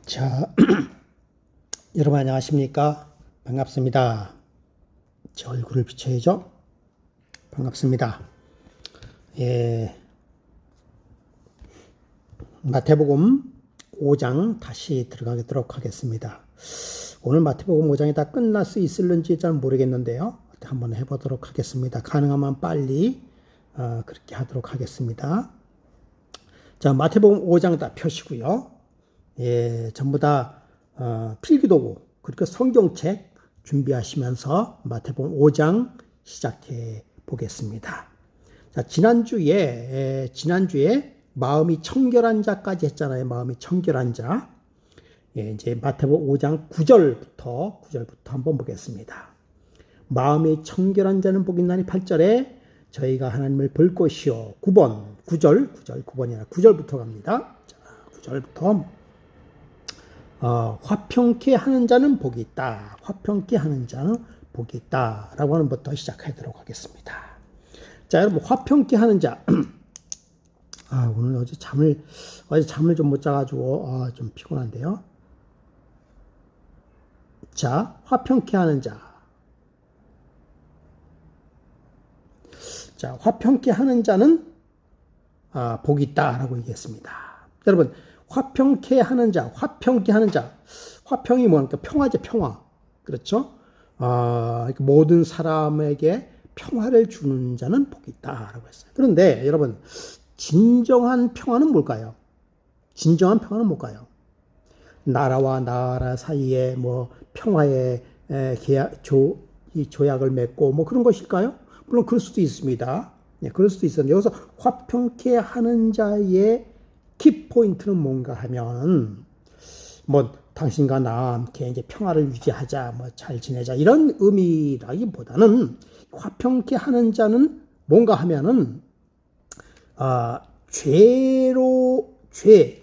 자, 여러분 안녕하십니까? 반갑습니다. 제 얼굴을 비춰야죠. 반갑습니다. 마태복음 5장 다시 들어가도록 하겠습니다. 오늘 마태복음 5장이 다 끝날 수 있을는지 잘 모르겠는데요. 한번 해보도록 하겠습니다. 가능하면 빨리 그렇게 하도록 하겠습니다. 자, 마태복음 5장 다 펴시고요. 전부 다 필기도구 그리고 성경책 준비하시면서 마태복음 5장 시작해 보겠습니다. 자, 지난주에 마음이 청결한 자까지 했잖아요. 마음이 청결한 자. 이제 마태복음 5장 9절부터 한번 보겠습니다. 마음이 청결한 자는 복이 있나니 8절에 저희가 하나님을 볼 것이요. 9번이나 9절부터 갑니다. 자, 9절부터 화평케 하는 자는 복이 있다. 화평케 하는 자는 복이 있다. 라고 하는 것부터 시작하도록 하겠습니다. 자, 여러분, 화평케 하는 자. 오늘 어제 잠을 좀 못 자가지고, 좀 피곤한데요. 자, 화평케 하는 자. 자, 화평케 하는 자는, 복이 있다. 라고 얘기했습니다. 여러분, 화평케 하는 자. 화평이 뭐니까 평화죠, 평화. 그렇죠? 모든 사람에게 평화를 주는 자는 복이 있다라고 했어요. 그런데 여러분, 진정한 평화는 뭘까요? 나라와 나라 사이에 평화의 조약을 맺고 그런 것일까요? 물론 그럴 수도 있습니다. 그럴 수도 있었는데 여기서 화평케 하는 자의 키포인트는 뭔가 하면, 당신과 나와 함께 이제 평화를 유지하자, 잘 지내자, 이런 의미라기보다는, 화평케 하는 자는 뭔가 하면은,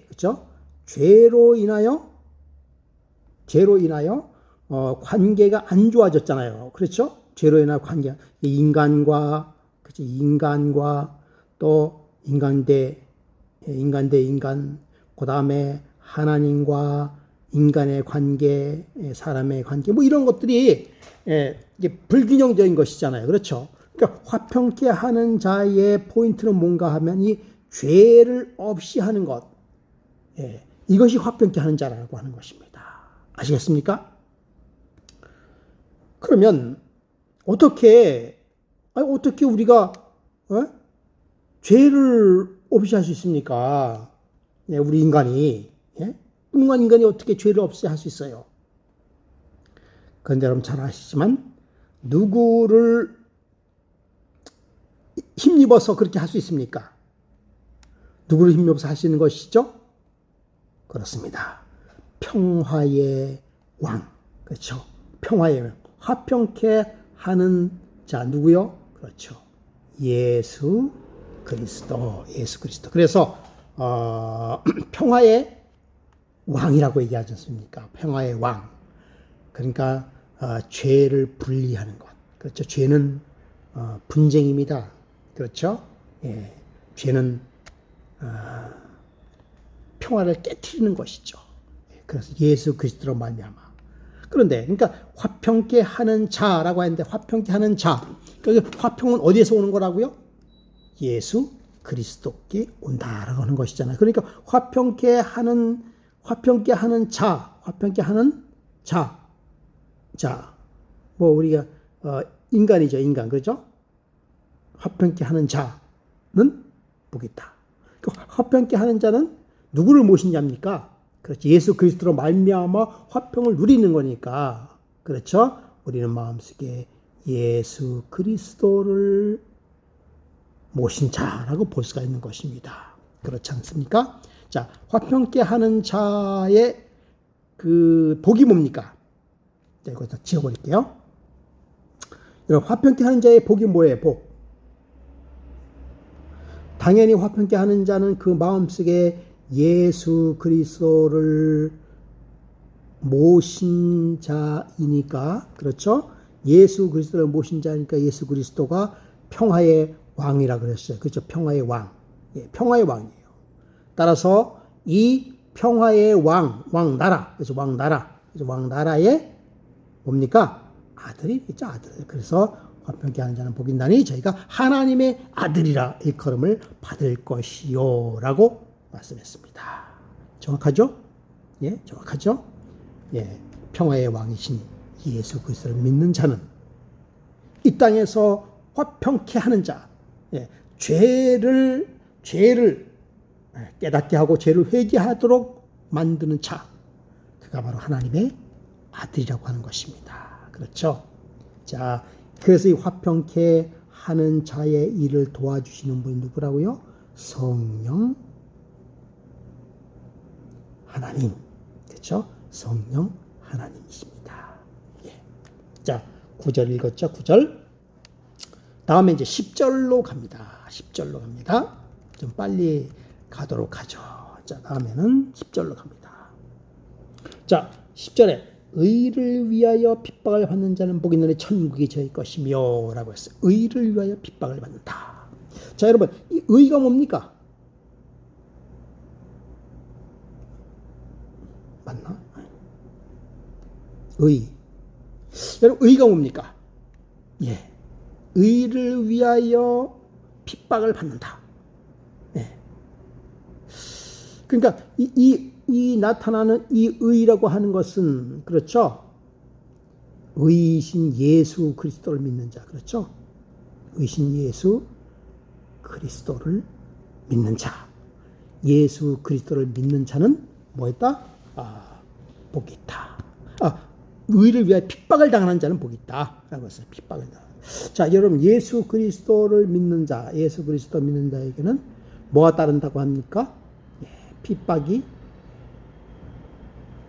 그죠? 죄로 인하여, 관계가 안 좋아졌잖아요. 그렇죠? 죄로 인하여 인간과 또 인간 대 인간, 그 다음에 하나님과 인간의 관계, 사람의 관계, 이런 것들이 이게 불균형적인 것이잖아요. 그렇죠? 그러니까 화평케 하는 자의 포인트는 뭔가 하면 이 죄를 없이 하는 것, 이것이 화평케 하는 자라고 하는 것입니다. 아시겠습니까? 그러면 어떻게 우리가 죄를 없이 할 수 있습니까? 우리 인간이. 인간이 어떻게 죄를 없이 할 수 있어요? 그런데 여러분 잘 아시지만, 누구를 힘입어서 그렇게 할 수 있습니까? 누구를 힘입어서 할 수 있는 것이죠? 그렇습니다. 평화의 왕. 그렇죠? 평화의 왕. 화평케 하는 자, 누구요? 그렇죠. 예수 그리스도. 그래서 평화의 왕이라고 얘기하지 않습니까? 평화의 왕. 그러니까 죄를 분리하는 것. 그렇죠. 죄는 분쟁입니다. 그렇죠. 죄는 평화를 깨트리는 것이죠. 그래서 예수 그리스도로 말미암아. 그런데 그러니까 화평케 하는 자라고 했는데, 화평케 하는 자. 그러니까 화평은 어디에서 오는 거라고요? 예수 그리스도께 온다라고 하는 것이잖아요. 그러니까 화평케 하는 자. 우리가 인간이죠, 인간. 그죠? 화평케 하는 자는 복이 있다. 화평케 하는 자는 누구를 모신 자입니까? 그렇죠. 예수 그리스도로 말미암아 화평을 누리는 거니까. 그렇죠? 우리는 마음속에 예수 그리스도를 모신 자라고 볼 수가 있는 것입니다. 그렇지 않습니까? 자, 화평케 하는 자의 그 복이 뭡니까? 자, 이거 다 지워버릴게요. 여러분, 화평케 하는 자의 복이 뭐예요? 복. 당연히 화평케 하는 자는 그 마음속에 예수 그리스도를 모신 자이니까, 그렇죠? 예수 그리스도를 모신 자니까 예수 그리스도가 평화의 왕이라 그랬어요. 그렇죠? 평화의 왕. 평화의 왕이에요. 따라서 이 평화의 왕나라. 그래서 왕나라의 뭡니까? 아들이겠죠, 아들. 그래서 화평케 하는 자는 복이 있나니 저희가 하나님의 아들이라 일컬음을 받을 것이요. 라고 말씀했습니다. 정확하죠? 예, 정확하죠? 예, 평화의 왕이신 예수 그리스도를 믿는 자는 이 땅에서 화평케 하는 자, 예, 죄를 깨닫게 하고 죄를 회개하도록 만드는 자, 그가 바로 하나님의 아들이라고 하는 것입니다. 그렇죠? 자, 그래서 이 화평케 하는 자의 일을 도와주시는 분이 누구라고요? 성령 하나님. 그렇죠? 성령 하나님이십니다. 예. 자, 9절 읽었죠? 9절. 다음에 이제 10절로 갑니다. 10절로 갑니다. 좀 빨리 가도록 하죠. 자, 다음에는 10절로 갑니다. 자, 10절에 의를 위하여 핍박을 받는 자는 복이 있느니 천국이 저희 것이며 라고 했어요. 의를 위하여 핍박을 받는다. 자, 여러분, 이 의가 뭡니까? 맞나? 의. 여러분, 의가 뭡니까? 예. 의를 위하여 핍박을 받는다. 예. 그러니까 이 나타나는 이 의라고 하는 것은, 그렇죠? 의이신 예수 그리스도를 믿는 자, 그렇죠? 의신 예수 그리스도를 믿는 자. 예수 그리스도를 믿는 자는 뭐였다? 복이 있다. 의를 위하여 핍박을 당하는 자는 복이 있다. 라고 했어요. 핍박을 당하는. 자, 여러분, 예수 그리스도를 믿는 자, 예수 그리스도 믿는 자에게는 뭐가 따른다고 합니까? 예, 핍박이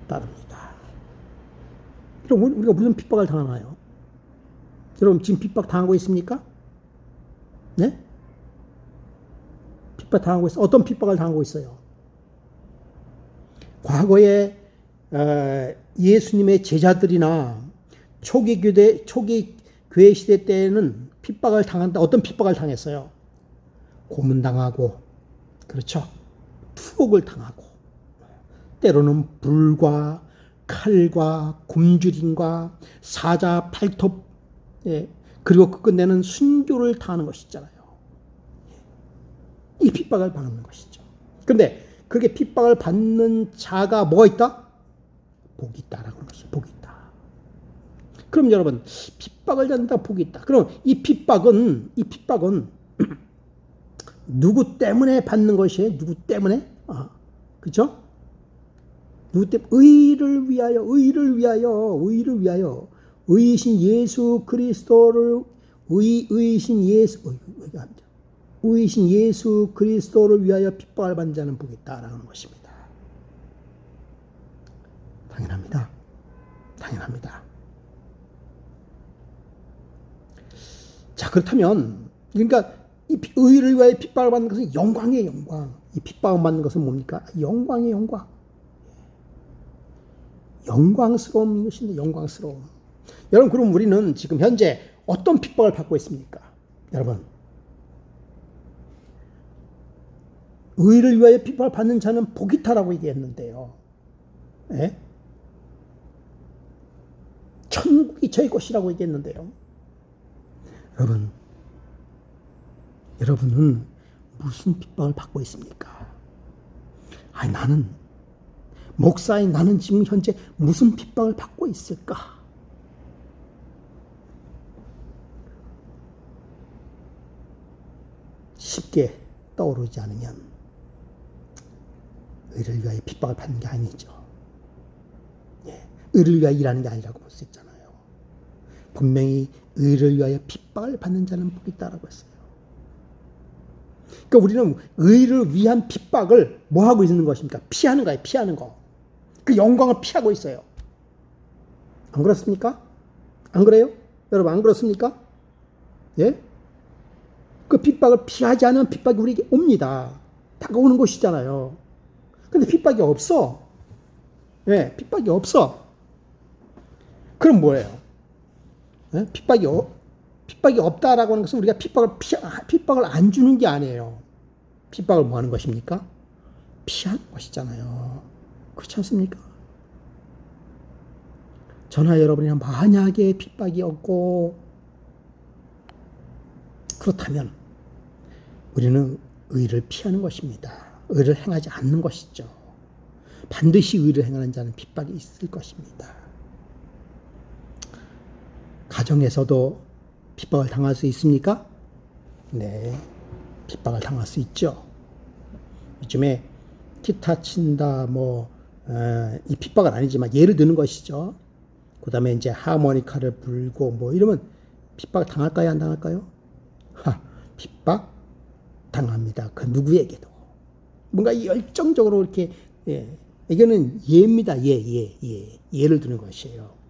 따릅니다. 그럼 우리가 무슨 핍박을 당하나요? 여러분, 지금 핍박 당하고 있습니까? 네? 핍박 당하고 있어요. 어떤 핍박을 당하고 있어요? 과거에 예수님의 제자들이나 초기 교회 시대 때에는 핍박을 당한다. 어떤 핍박을 당했어요? 고문당하고, 그렇죠? 투옥을 당하고, 때로는 불과 칼과 굶주림과 사자 팔톱, 예, 그리고 끝내는 순교를 당하는 것이잖아요. 이 핍박을 받는 것이죠. 그런데 그렇게 핍박을 받는 자가 뭐가 있다? 복이 있다라고 하는 것이죠. 복이 있다. 그럼 여러분, 핍박을 받는다, 복이 있다. 그럼 이 핍박은 누구 때문에 받는 것이에요? 누구 때문에? 그렇죠? 누구 때문에? 의를 위하여. 의이신 예수 그리스도를 의이신 예수 그리스도를 위하여 핍박을 받는 자는 복이 있다라는 것입니다. 당연합니다. 자, 그렇다면, 그러니까 이 의를 위하여 핍박을 받는 것은 영광이에요, 영광. 이 핍박을 받는 것은 뭡니까? 영광이에요, 영광. 영광스러운 것인데, 영광스러움. 여러분, 그럼 우리는 지금 현재 어떤 핍박을 받고 있습니까? 여러분, 의를 위하여 핍박을 받는 자는 복이 있다라고 얘기했는데요. 예? 천국이 저희 것이라고 얘기했는데요. 여러분은 무슨 핍박을 받고 있습니까? 나는 목사인 나는 지금 현재 무슨 핍박을 받고 있을까? 쉽게 떠오르지 않으면 의를 위하여 핍박을 받는 게 아니죠. 예, 의를 위하여 일하는 게 아니라고 볼 수 있잖아요. 분명히 의를 위하여 핍박을 받는 자는 복이 있다라고 했어요. 그러니까 우리는 의를 위한 핍박을 뭐 하고 있는 것입니까? 피하는 거예요. 피하는 거. 그 영광을 피하고 있어요. 안 그렇습니까? 안 그래요? 여러분, 안 그렇습니까? 예? 그 핍박을 피하지 않으면 핍박이 우리에게 옵니다. 다가오는 것이잖아요. 근데 핍박이 없어. 예, 핍박이 없어. 그럼 뭐예요? 예? 핍박이 없다라고 하는 것은 우리가 핍박을 안 주는 게 아니에요. 핍박을 뭐 하는 것입니까? 피하는 것이잖아요. 그렇지 않습니까? 저나 여러분이 만약에 핍박이 없고 그렇다면 우리는 의를 피하는 것입니다. 의를 행하지 않는 것이죠. 반드시 의를 행하는 자는 핍박이 있을 것입니다. 가정에서도 핍박을 당할 수 있습니까? 네, 핍박을 당할 수 있죠. 요즘에 기타 친다, 이 핍박은 아니지만 예를 드는 것이죠. 그 다음에 이제 하모니카를 불고 이러면 핍박 당할까요? 안 당할까요? 핍박 당합니다. 그 누구에게도. 뭔가 열정적으로 이렇게, 이거는 예입니다. 예를 드는 것이에요.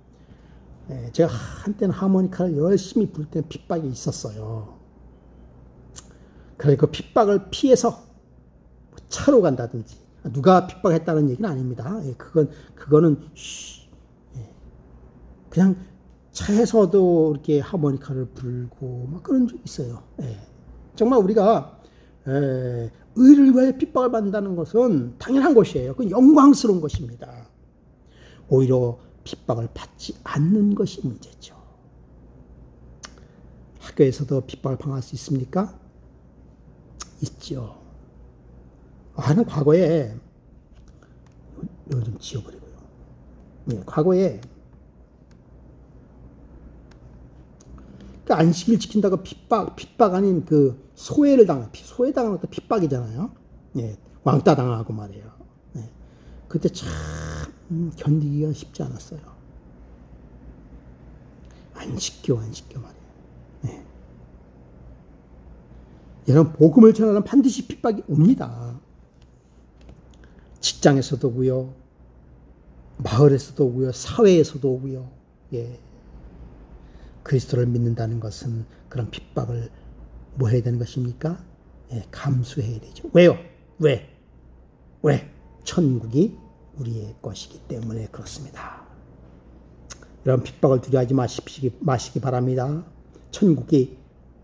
제가 한때는 하모니카를 열심히 불 때는 핍박이 있었어요. 그래서 그 핍박을 피해서 차로 간다든지, 누가 핍박했다는 얘기는 아닙니다. 그거는 그냥 차에서도 이렇게 하모니카를 불고 그런 적이 있어요. 정말 우리가 의를 위하여 핍박을 받는다는 것은 당연한 것이에요. 그건 영광스러운 것입니다. 오히려 핍박을 받지 않는 것이 문제죠. 학교에서도 핍박을 당할 수 있습니까? 있죠. 나는 과거에 이거 좀 지워버리고요. 과거에 그 안식일 지킨다고 핍박 아닌 소외당하는 것도 핍박이잖아요. 왕따 당하고 말이에요. 그때 참 견디기가 쉽지 않았어요. 안식교 말이에요. 여러분, 복음을 전하면 반드시 핍박이 옵니다. 직장에서도 오고요, 마을에서도 오고요, 사회에서도 오고요. 그리스도를 믿는다는 것은 그런 핍박을 뭐 해야 되는 것입니까? 감수해야 되죠. 왜요? 왜? 천국이 우리의 것이기 때문에 그렇습니다. 여러분, 핍박을 두려워하지 마시기 바랍니다. 천국이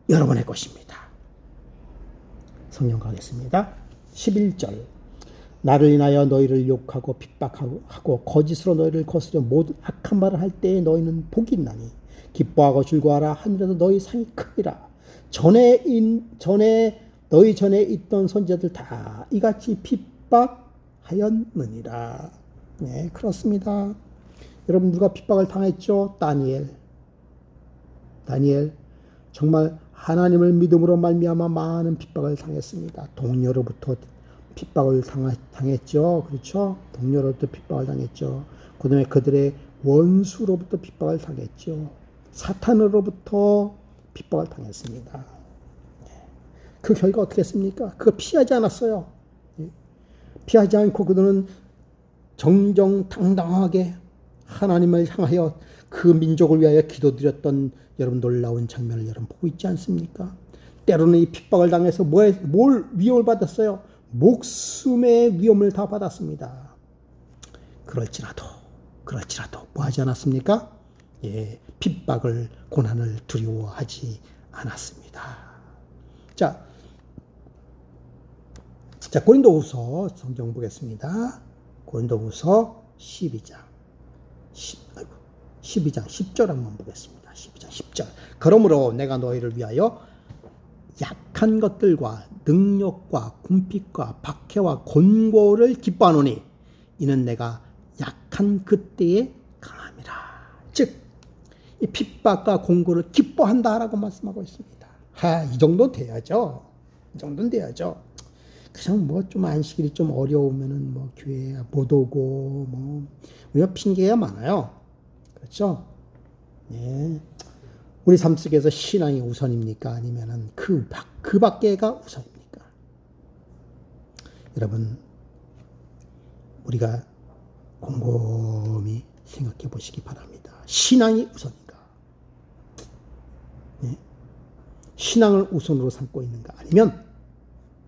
여러분의 것입니다. 성경 가겠습니다. 11절. 나를 인하여 너희를 욕하고 핍박하고 거짓으로 너희를 거스려 모든 악한 말을 할 때에 너희는 복이 있나니 기뻐하고 즐거워하라. 하늘에서 너희 상이 크니라. 너희 전에 있던 선지자들 다 이같이 핍박하였느니라. 네, 그렇습니다. 여러분, 누가 핍박을 당했죠? 다니엘. 정말 하나님을 믿음으로 말미암아 많은 핍박을 당했습니다. 동료로부터 핍박을 당했죠. 그렇죠? 동료로부터 핍박을 당했죠. 그 다음에 그들의 원수로부터 핍박을 당했죠. 사탄으로부터 핍박을 당했습니다. 그 결과 어떻게 했습니까? 그거 피하지 않았어요. 피하지 않고 그들은 정정당당하게 하나님을 향하여 그 민족을 위하여 기도드렸던 여러분 놀라운 장면을 여러분 보고 있지 않습니까? 때로는 이 핍박을 당해서 뭘 위험을 받았어요? 목숨의 위험을 다 받았습니다. 그럴지라도 뭐 하지 않았습니까? 핍박을, 고난을 두려워하지 않았습니다. 자, 고린도후서 성경 보겠습니다. 고린도후서 12장 10절 한번 보겠습니다. 12장 10절. 그러므로 내가 너희를 위하여 약한 것들과 능력과 궁핍과 박해와 곤고를 기뻐하노니 이는 내가 약한 그때에 강함이라. 즉, 이 핍박과 곤고를 기뻐한다라고 말씀하고 있습니다. 이 정도는 돼야죠. 그냥 좀 안식일이 좀 어려우면은 교회에 못 오고 우리가 핑계가 많아요. 그렇죠? 우리 삶 속에서 신앙이 우선입니까? 아니면은 그 밖에가 우선입니까? 여러분, 우리가 곰곰이 생각해 보시기 바랍니다. 신앙이 우선인가? 신앙을 우선으로 삼고 있는가?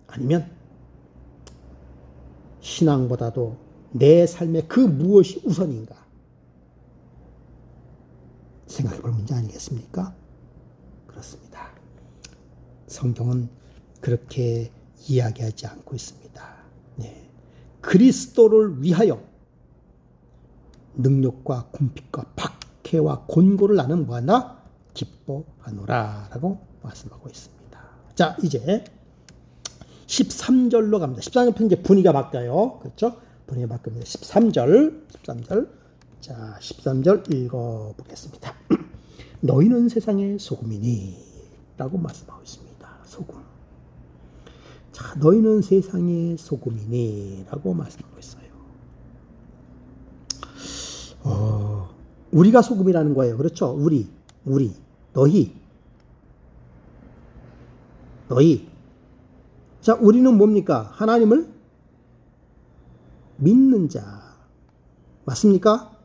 아니면 신앙보다도 내 삶의 그 무엇이 우선인가? 생각해 볼 문제 아니겠습니까? 그렇습니다. 성경은 그렇게 이야기하지 않고 있습니다. 그리스도를 위하여 능력과 궁핍과 박해와 곤고를 나는 뭐하나? 기뻐하노라 라고 말씀하고 있습니다. 자, 이제 13절로 갑니다. 13절 이제 분위기가 바뀌어요. 그렇죠? 분위기가 바뀝니다. 13절. 자, 13절 읽어보겠습니다. 너희는 세상의 소금이니 라고 말씀하고 있습니다. 소금. 자, 너희는 세상의 소금이니 라고 말씀하고 있어요. 우리가 소금이라는 거예요. 그렇죠? 우리, 너희. 자, 우리는 뭡니까? 하나님을 믿는 자. 맞습니까?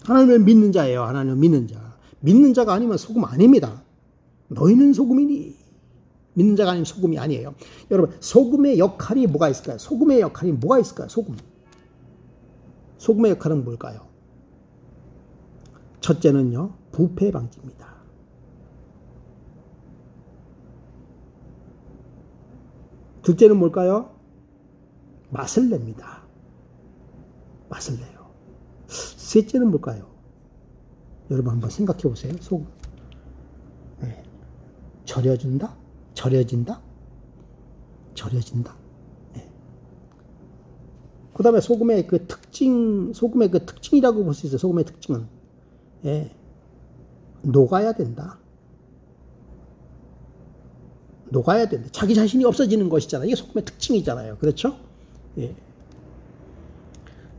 하나님을 믿는 자예요. 하나님을 믿는 자. 믿는 자가 아니면 소금 아닙니다. 너희는 소금이니. 믿는 자가 아니면 소금이 아니에요. 여러분, 소금의 역할이 뭐가 있을까요? 소금의 역할이 뭐가 있을까요? 소금의 역할은 뭘까요? 첫째는요, 부패 방지입니다. 둘째는 뭘까요? 맛을 냅니다. 맛을 내요. 셋째는 뭘까요? 여러분 한번 생각해 보세요. 소금. 네. 절여진다? 네. 그 다음에 소금의 그 특징이라고 볼 수 있어요. 소금의 특징은. 예. 녹아야 된다. 자기 자신이 없어지는 것이잖아요. 이게 소금의 특징이잖아요. 그렇죠? 예.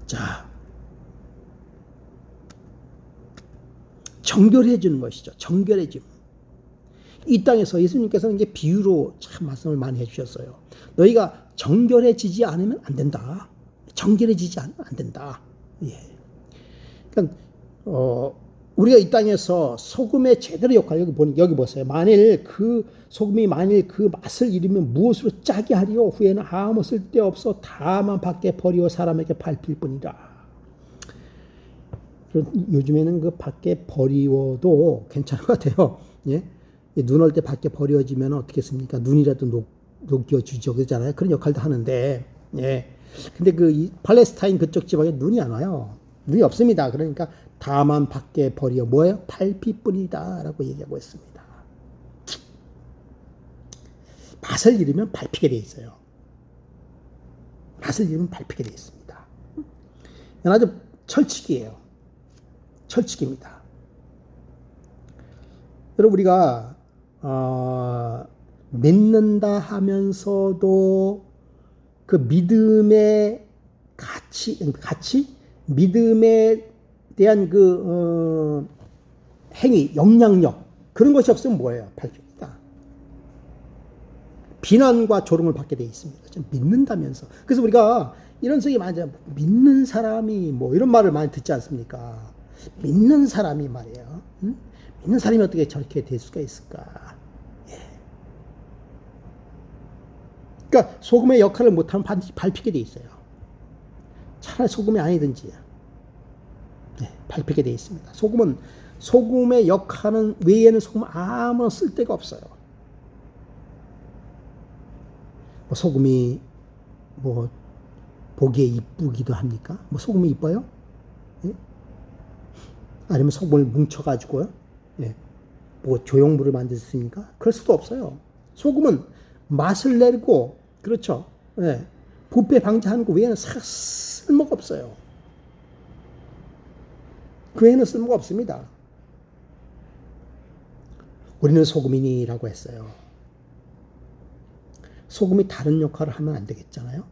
자, 정결해지는 것이죠. 정결해짐. 이 땅에서 예수님께서는 이제 비유로 참 말씀을 많이 해주셨어요. 너희가 정결해지지 않으면 안 된다. 정결해지지 않으면 안 된다. 예. 그러니까 우리가 이 땅에서 소금의 제대로 역할, 여기 보세요. 만일 그 맛을 잃으면 무엇으로 짜게 하리요? 후에는 아무 쓸데없어 다만 밖에 버리고 사람에게 밟힐 뿐이라. 요즘에는 그 밖에 버리워도 괜찮은 것 같아요. 예? 눈 올 때 밖에 버려지면 어떻겠습니까? 눈이라도 녹여주죠. 그러잖아요. 그런 역할도 하는데, 예. 근데 팔레스타인 그쪽 지방에 눈이 안 와요. 눈이 없습니다. 그러니까 다만 밖에 버려 뭐예요? 밟힐뿐이다 라고 얘기하고 있습니다. 맛을 잃으면 밟히게 돼 있어요. 맛을 잃으면 밟히게 돼 있습니다. 이건 아주 철칙이에요. 철칙입니다. 여러분, 우리가 믿는다 하면서도 그 믿음의 가치, 믿음에 대한 행위, 영향력, 그런 것이 없으면 뭐예요? 밟힙니다. 비난과 조롱을 받게 돼 있습니다. 믿는다면서. 그래서 우리가 이런 속이 많이 믿는 사람이 뭐 이런 말을 많이 듣지 않습니까? 믿는 사람이 말이에요. 응? 믿는 사람이 어떻게 저렇게 될 수가 있을까? 예. 그러니까 소금의 역할을 못하면 반드시 밟히게 돼 있어요. 차라리 소금이 아니든지 밟히게 돼 있습니다. 소금의 역할은 외에는 소금은 아무런 쓸데가 없어요. 소금이 보기에 이쁘기도 합니까? 소금이 이뻐요? 예? 아니면 소금을 뭉쳐가지고요? 예. 조형물을 만들 수 있습니까? 그럴 수도 없어요. 소금은 맛을 내고, 그렇죠? 예. 부패 방지하는 거 외에는 쓸모가 없어요. 그 외에는 쓸모가 없습니다. 우리는 소금이니라고 했어요. 소금이 다른 역할을 하면 안 되겠잖아요.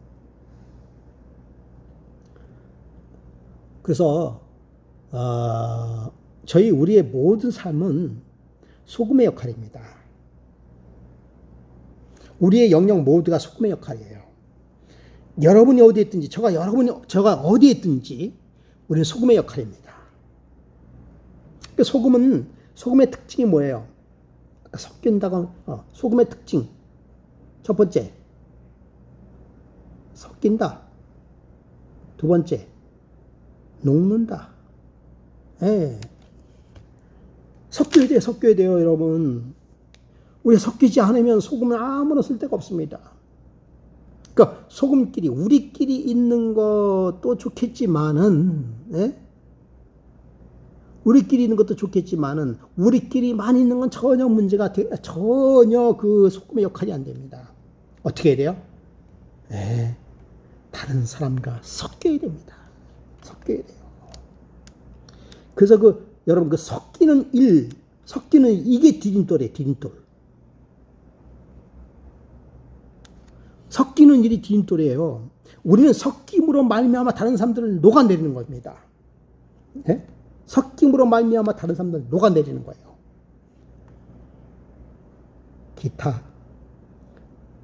그래서 우리의 모든 삶은 소금의 역할입니다. 우리의 영역 모두가 소금의 역할이에요. 여러분이 어디에 있든지 저가 어디에 있든지 우리는 소금의 역할입니다. 소금의 특징이 뭐예요? 아까 섞인다고 소금의 특징 첫 번째 섞인다. 두 번째 녹는다. 예. 섞여야 돼요, 여러분. 우리 섞이지 않으면 소금은 아무런 쓸데가 없습니다. 그러니까 소금끼리 우리끼리 있는 것도 좋겠지만은, 예? 우리끼리 있는 것도 좋겠지만은 우리끼리만 있는 건 전혀 전혀 그 소금의 역할이 안 됩니다. 어떻게 해야 돼요? 예, 다른 사람과 섞여야 됩니다. 섞여야 돼요. 그래서 여러분 섞이는 이게 디딤돌이에요. 디딤돌. 섞이는 일이 디딤돌이에요. 우리는 섞임으로 말미암아 다른 사람들을 녹아내리는 겁니다. 예? 섞임으로 말미암아 다른 사람들을 녹아내리는 거예요. 기타.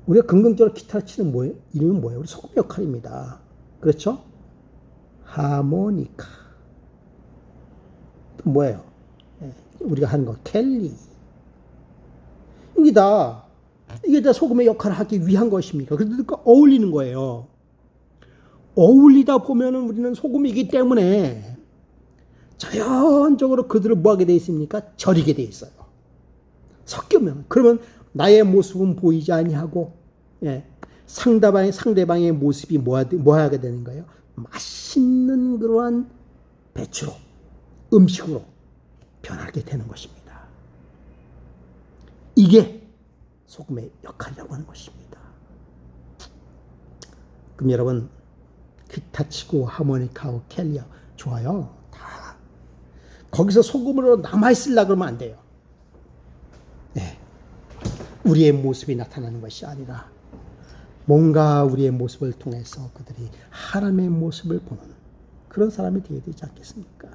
우리가 긍정적으로 기타를 치는 이름은 뭐예요? 우리 소금 역할입니다. 그렇죠? 하모니카. 또 뭐예요? 예, 우리가 하는 거 켈리. 이게 다 소금의 역할을 하기 위한 것입니까? 그러니까 어울리는 거예요. 어울리다 보면은 우리는 소금이기 때문에 자연적으로 그들을 뭐하게 돼 있습니까? 절이게 돼 있어요. 섞이면. 그러면 나의 모습은 보이지 아니하고, 예, 상대방의 모습이 뭐 하게 되는 거예요? 맛있는 그러한 배추로, 음식으로 변하게 되는 것입니다. 이게 소금의 역할이라고 하는 것입니다. 그럼 여러분, 기타 치고 하모니카하고 켈리하고 좋아요. 다. 거기서 소금으로 남아있으려고 그러면 안 돼요. 네. 우리의 모습이 나타나는 것이 아니라 뭔가 우리의 모습을 통해서 그들이 하나님의 모습을 보는 그런 사람이 되어야 되지 않겠습니까?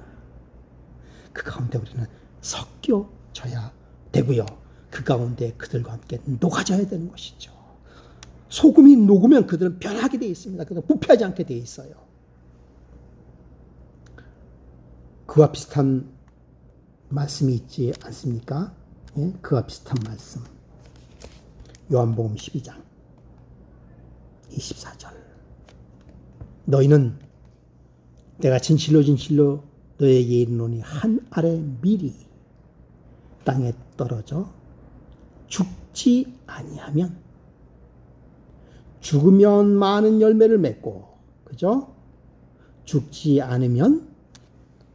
그 가운데 우리는 섞여져야 되고요. 그 가운데 그들과 함께 녹아져야 되는 것이죠. 소금이 녹으면 그들은 변하게 되어 있습니다. 그들은 부패하지 않게 되어 있어요. 그와 비슷한 말씀이 있지 않습니까? 예? 그와 비슷한 말씀. 요한복음 12장 24절. 너희는 내가 진실로 너에게 이르노니 한 알의 밀이 땅에 떨어져 죽지 아니하면 죽으면 많은 열매를 맺고, 그죠? 죽지 않으면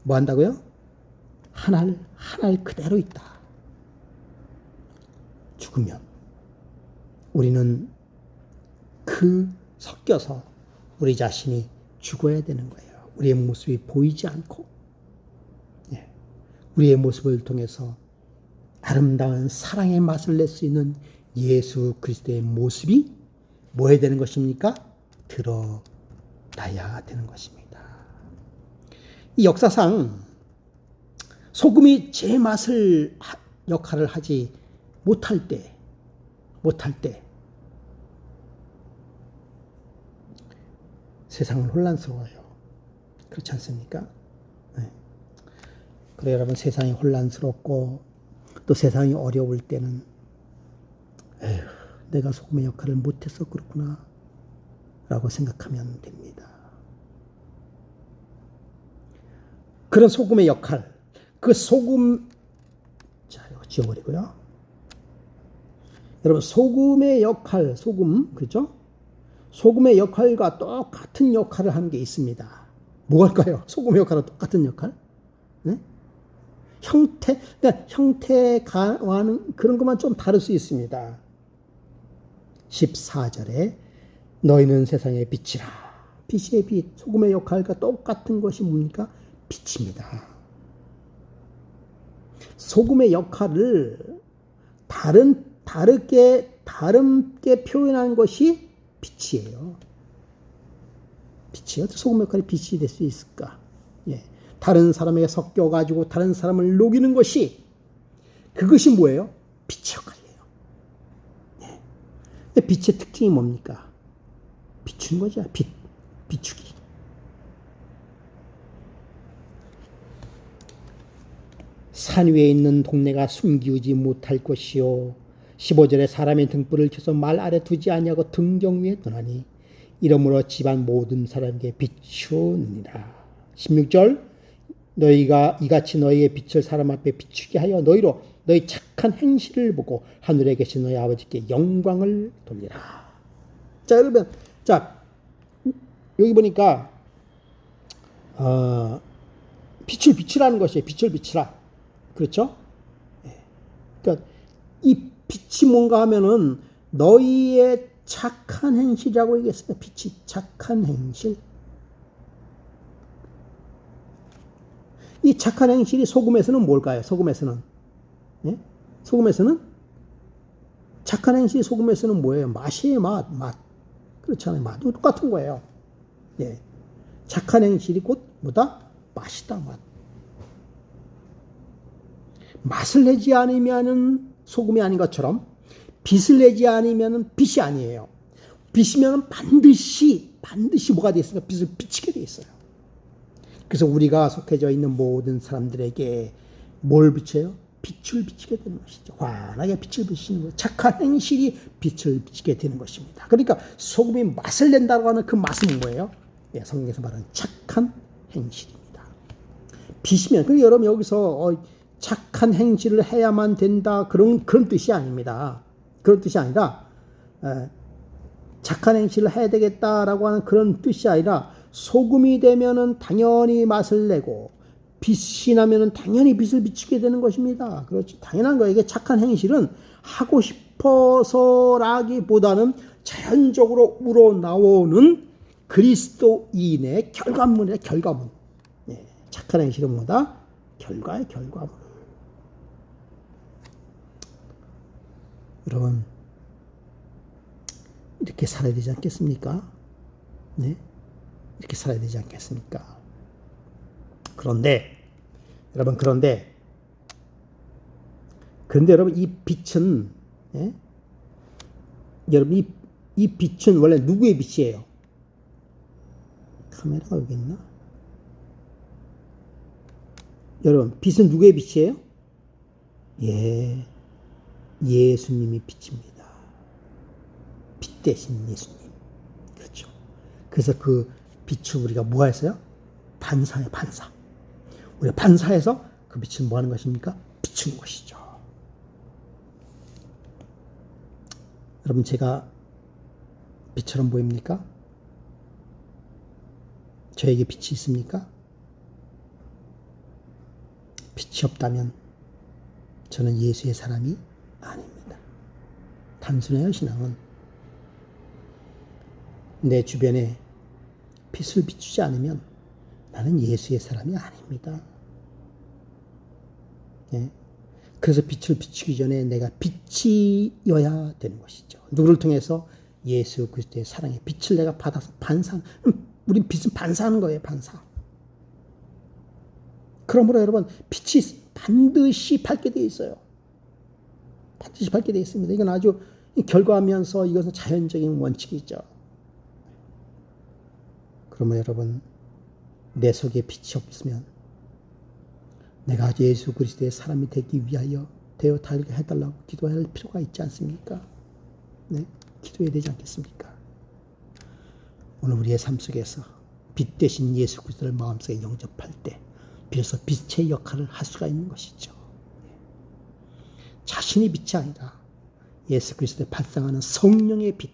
뭐 한다고요? 한 알 그대로 있다. 죽으면 우리는 섞여서 우리 자신이 죽어야 되는 거예요. 우리의 모습이 보이지 않고, 예, 우리의 모습을 통해서 아름다운 사랑의 맛을 낼 수 있는 예수 그리스도의 모습이 뭐 해야 되는 것입니까? 드러나야 되는 것입니다. 이 역사상 소금이 제 맛을 역할을 하지 못할 때 세상은 혼란스러워요. 그렇지 않습니까? 네. 그래 여러분, 세상이 혼란스럽고 또 세상이 어려울 때는 에휴, 내가 소금의 역할을 못해서 그렇구나 라고 생각하면 됩니다. 그런 소금의 역할, 그 소금, 자 이거 지워버리고요. 여러분, 소금의 역할, 그죠? 소금의 역할과 똑같은 역할을 하는 게 있습니다. 뭐일까요? 소금의 역할과 똑같은 역할? 네? 형태와는 그런 것만 좀 다를 수 있습니다. 14절에 너희는 세상의 빛이라. 빛의 빛, 소금의 역할과 똑같은 것이 뭡니까? 빛입니다. 소금의 역할을 다르게 표현한 것이 빛이에요. 빛이요? 소금 역할이 빛이 될 수 있을까? 예. 다른 사람에게 섞여가지고 다른 사람을 녹이는 그것이 뭐예요? 빛의 역할이에요. 예. 빛의 특징이 뭡니까? 비추는 거죠. 비추기. 산 위에 있는 동네가 숨기우지 못할 것이요. 15절에 사람의 등불을 켜서 말 아래 두지 아니하고 등경 위에 두나니 이러므로 집안 모든 사람에게 비추느니라. 16절 너희가 이같이 너희의 빛을 사람 앞에 비추게 하여 너희 착한 행실을 보고 하늘에 계신 너희 아버지께 영광을 돌리라. 자 여러분, 자, 여기 보니까 빛을 비치라는 것이에요. 빛을 비치라. 그렇죠? 그러니까 이 빛이 뭔가 하면은 너희의 착한 행실이라고 얘기했어요. 빛이 착한 행실. 이 착한 행실이 소금에서는 뭘까요? 소금에서는 예? 소금에서는 착한 행실이 소금에서는 뭐예요? 맛이에요. 맛. 그렇잖아요. 맛. 똑같은 거예요. 예. 착한 행실이 곧 뭐다? 맛이다. 맛. 맛을 내지 않으면은 소금이 아닌 것처럼 빛을 내지 않으면은 빛이 아니에요. 빛이면 반드시 뭐가 되어 있습니까? 빛을 비치게 되어 있어요. 그래서 우리가 속해져 있는 모든 사람들에게 뭘 비춰요? 빛을 비치게 되는 것이죠. 환하게 빛을 비치는 것. 착한 행실이 빛을 비치게 되는 것입니다. 그러니까 소금이 맛을 낸다고 하는 그 맛은 뭐예요? 예, 성경에서 말하는 착한 행실입니다. 빛이면, 그러니까 여러분 여기서 착한 행실을 해야만 된다 그런 뜻이 아닙니다. 그런 뜻이 아니라 착한 행실을 해야 되겠다라고 하는 그런 뜻이 아니라 소금이 되면은 당연히 맛을 내고 빛이 나면은 당연히 빛을 비추게 되는 것입니다. 그렇죠. 당연한 거예요. 이게 착한 행실은 하고 싶어서라기보다는 자연적으로 우러나오는 그리스도인의 결과물이에요. 결과물. 예, 착한 행실은 뭐다? 결과의 결과물. 여러분 이렇게 살아야 되지 않겠습니까? 네? 이렇게 살아야 되지 않겠습니까? 그런데 여러분 이 빛은 예? 여러분 이 빛은 원래 누구의 빛이에요? 카메라가 여기 있나? 여러분 빛은 누구의 빛이에요? 예, 예수님이 빛입니다. 빛 대신 예수님. 그렇죠. 그래서 그 빛을 우리가 뭐 했어요? 반사예요, 반사. 우리가 반사해서 그 빛을 뭐 하는 것입니까? 비추는 것이죠. 여러분, 제가 빛처럼 보입니까? 저에게 빛이 있습니까? 빛이 없다면 저는 예수의 사람이 아닙니다. 단순해요, 신앙은. 내 주변에 빛을 비추지 않으면 나는 예수의 사람이 아닙니다. 예? 그래서 빛을 비추기 전에 내가 빛이어야 되는 것이죠. 누구를 통해서? 예수 그리스도의 사랑의 빛을 내가 받아서 반사. 우린 빛은 반사하는 거예요, 반사. 그러므로 여러분, 빛이 반드시 밝게 되어 있어요. 반드시 밝게 되어 있습니다. 이건 아주 결과하면서 이것은 자연적인 원칙이죠. 그러면 여러분, 내 속에 빛이 없으면 내가 예수 그리스도의 사람이 되기 위하여 되어 달게 해달라고 기도할 필요가 있지 않습니까? 네? 기도해야 되지 않겠습니까? 오늘 우리의 삶 속에서 빛 대신 예수 그리스도를 마음속에 영접할 때 비로소 빛의 역할을 할 수가 있는 것이죠. 자신이 빛이 아니라 예수 그리스도에 발상하는 성령의 빛,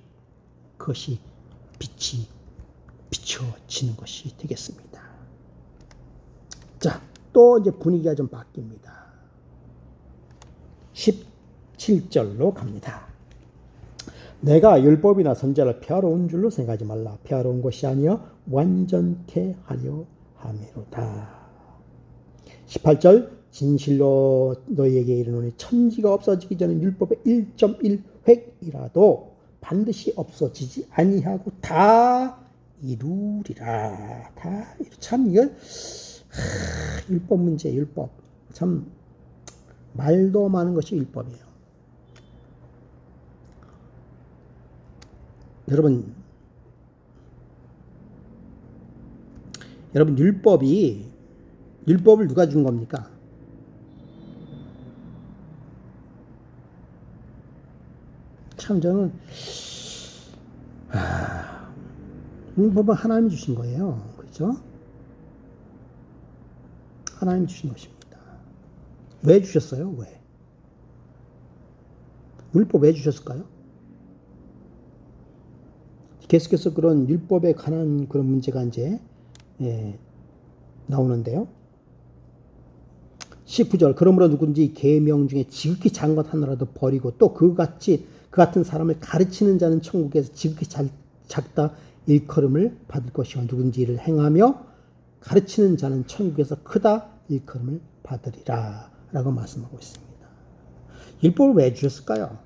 그것이 빛이 비춰지는 것이 되겠습니다. 자, 또 이제 분위기가 좀 바뀝니다. 17절로 갑니다. 내가 율법이나 선지자를 폐하러온 줄로 생각하지 말라. 폐하러온 것이 아니여 완전케 하려 함이로다. 18절 진실로 너희에게 이르노니 천지가 없어지기 전에 율법의 1.1획이라도 반드시 없어지지 아니하고 다 이루리라. 다 참 이거 율법 문제, 율법 참 말도 많은 것이 율법이에요. 여러분 율법을 누가 준 겁니까? 참 저는 율법은 하나님이 주신 거예요. 그렇죠? 하나님이 주신 것입니다. 왜 주셨어요? 왜? 율법 왜 주셨을까요? 계속해서 그런 율법에 관한 그런 문제가 이제 나오는데요. 19절 그러므로 누군지 계명 중에 지극히 작은 것 하나라도 버리고 또 그 같은 사람을 가르치는 자는 천국에서 지극히 작다 일컬음을 받을 것이요 누군지 이를 행하며 가르치는 자는 천국에서 크다 일컬음을 받으리라 라고 말씀하고 있습니다. 율법을 왜 주셨을까요?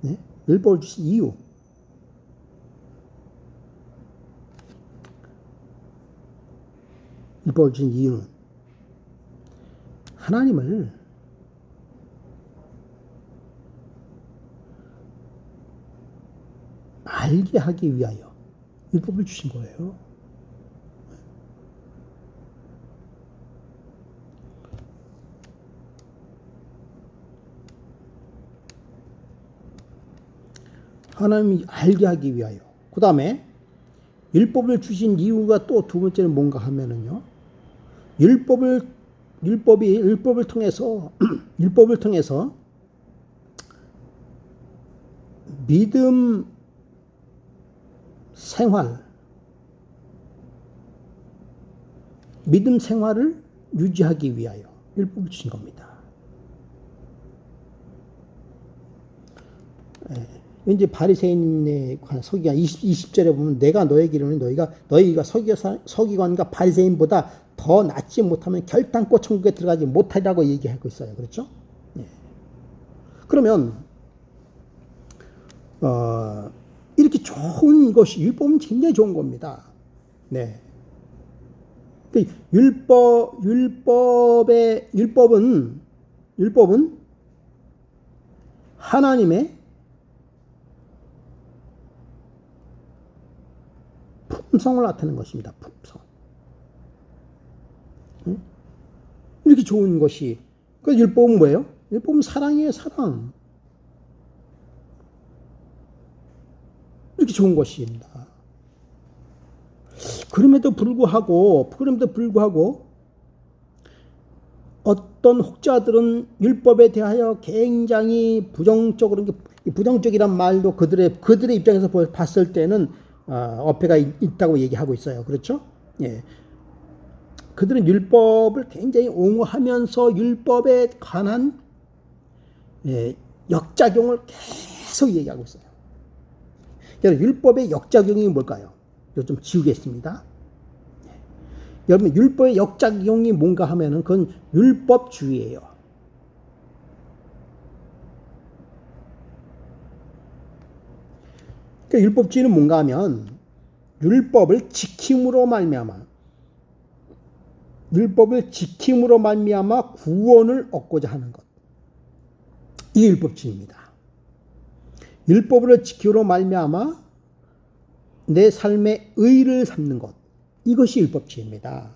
네? 율법을 주신 이유. 율법을 주신 이유는 하나님을 알게 하기 위하여 율법을 주신 거예요. 하나님이 알게 하기 위하여. 그 다음에 율법을 주신 이유가 또 두 번째는 뭔가 하면은요. 율법을 통해서 믿음 생활을 유지하기 위하여 율법을 주신 겁니다. 이제 바리새인에 관한 서기관 20절에 보면 내가 너에게 이르노니 너희가 서기관과 바리새인보다 더 낫지 못하면 결단코 천국에 들어가지 못하리라고 얘기하고 있어요. 그렇죠? 그러면 이렇게 좋은 것이 율법은 굉장히 좋은 겁니다. 네. 율법은 하나님의 품성을 나타내는 것입니다. 품성. 이렇게 좋은 것이. 그 율법은 뭐예요? 율법은 사랑이에요. 사랑. 이렇게 좋은 것입니다. 그럼에도 불구하고 어떤 혹자들은 율법에 대하여 굉장히 부정적이란 말도 그들의 입장에서 봤을 때는 어폐가 있다고 얘기하고 있어요. 그렇죠? 예. 그들은 율법을 굉장히 옹호하면서 율법에 관한 역작용을 계속 얘기하고 있어요. 여러분, 율법의 역작용이 뭘까요? 이거 좀 지우겠습니다. 여러분, 율법의 역작용이 뭔가 하면은 그건 율법주의예요. 그러니까 율법주의는 뭔가 하면 율법을 지킴으로 말미암아 구원을 얻고자 하는 것. 이게 율법주의입니다. 율법을 지킴으로 말미암아 내 삶의 의를 삼는 것. 이것이 율법주의입니다.